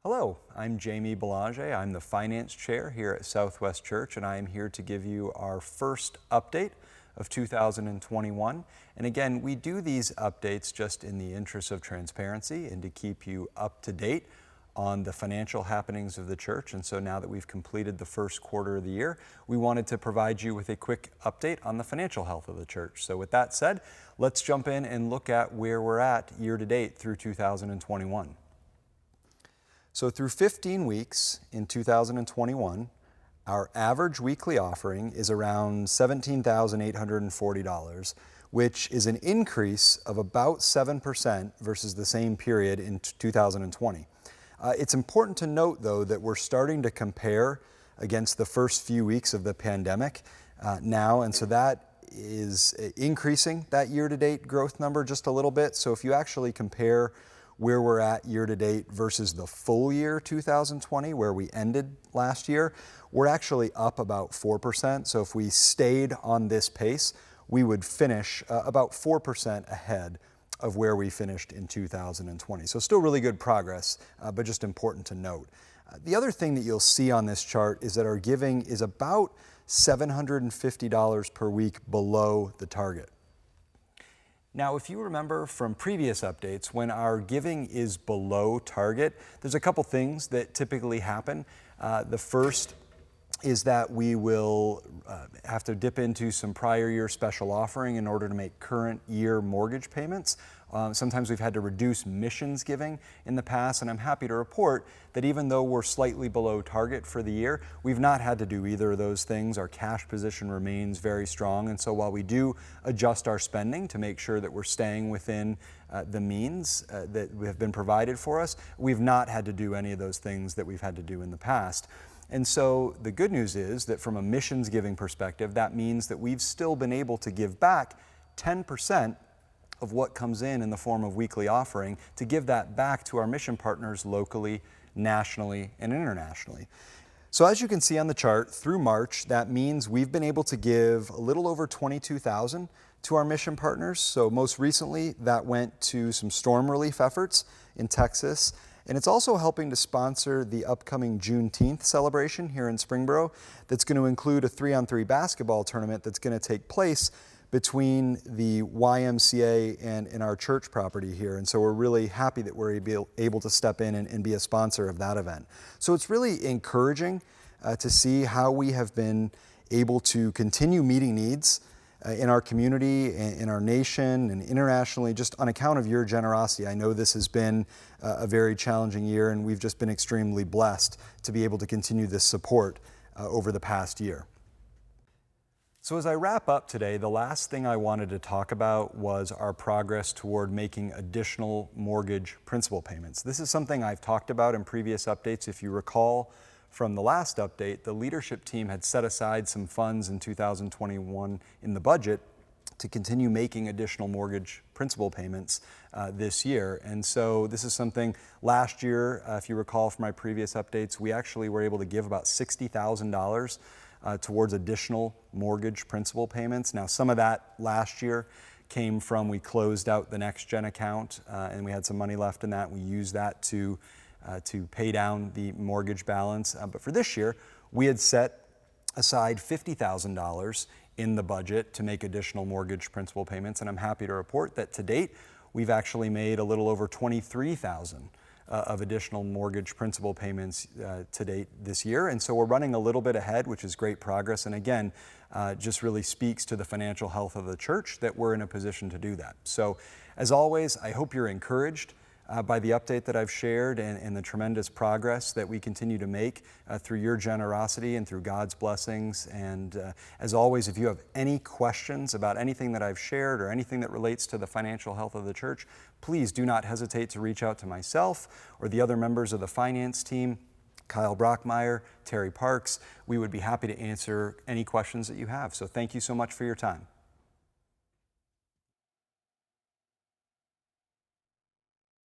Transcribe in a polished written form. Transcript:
Hello, I'm Jamie Belanger. I'm the Finance Chair here at Southwest Church, and I am here to give you our first update of 2021. And again, we do these updates just in the interest of transparency and to keep you up to date on the financial happenings of the church. And so now that we've completed the first quarter of the year, we wanted to provide you with a quick update on the financial health of the church. So with that said, let's jump in and look at where we're at year to date through 2021. So through 15 weeks in 2021, our average weekly offering is around $17,840, which is an increase of about 7% versus the same period in 2020. It's important to note, though, that we're starting to compare against the first few weeks of the pandemic now, and so that is increasing that year-to-date growth number just a little bit. So if you actually compare where we're at year to date versus the full year 2020, where we ended last year, we're actually up about 4%. So if we stayed on this pace, we would finish about 4% ahead of where we finished in 2020. So still really good progress, but just important to note. The other thing that you'll see on this chart is that our giving is about $750 per week below the target. Now, if you remember from previous updates, when our giving is below target, there's a couple things that typically happen. The first is that we will have to dip into some prior year special offering in order to make current year mortgage payments. Sometimes we've had to reduce missions giving in the past, and I'm happy to report that even though we're slightly below target for the year, we've not had to do either of those things. Our cash position remains very strong, and so while we do adjust our spending to make sure that we're staying within the means that have been provided for us, we've not had to do any of those things that we've had to do in the past. And so the good news is that from a missions giving perspective, that means that we've still been able to give back 10% of what comes in the form of weekly offering, to give that back to our mission partners locally, nationally, and internationally. So as you can see on the chart, through March, that means we've been able to give a little over $22,000 to our mission partners. So most recently, that went to some storm relief efforts in Texas. And it's also helping to sponsor the upcoming Juneteenth celebration here in Springboro that's going to include a 3-on-3 basketball tournament that's going to take place between the YMCA and our church property here. And so we're really happy that we're able to step in and be a sponsor of that event. So it's really encouraging to see how we have been able to continue meeting needs in our community, in our nation, and internationally, just on account of your generosity. I know this has been a very challenging year, and we've just been extremely blessed to be able to continue this support over the past year. So as I wrap up today, the last thing I wanted to talk about was our progress toward making additional mortgage principal payments. This is something I've talked about in previous updates. If you recall from the last update, the leadership team had set aside some funds in 2021 in the budget to continue making additional mortgage principal payments this year. And so this is something last year, if you recall from my previous updates, we actually were able to give about $60,000 towards additional mortgage principal payments. Now, some of that last year came from we closed out the NextGen account and we had some money left in that. We used that to pay down the mortgage balance. But for this year, we had set aside $50,000 in the budget to make additional mortgage principal payments. And I'm happy to report that to date, we've actually made a little over $23,000 of additional mortgage principal payments to date this year. And so we're running a little bit ahead, which is great progress. And again, just really speaks to the financial health of the church that we're in a position to do that. So as always, I hope you're encouraged by the update that I've shared and the tremendous progress that we continue to make through your generosity and through God's blessings. And as always, if you have any questions about anything that I've shared or anything that relates to the financial health of the church, please do not hesitate to reach out to myself or the other members of the finance team, Kyle Brockmeyer, Terry Parks. We would be happy to answer any questions that you have. So thank you so much for your time.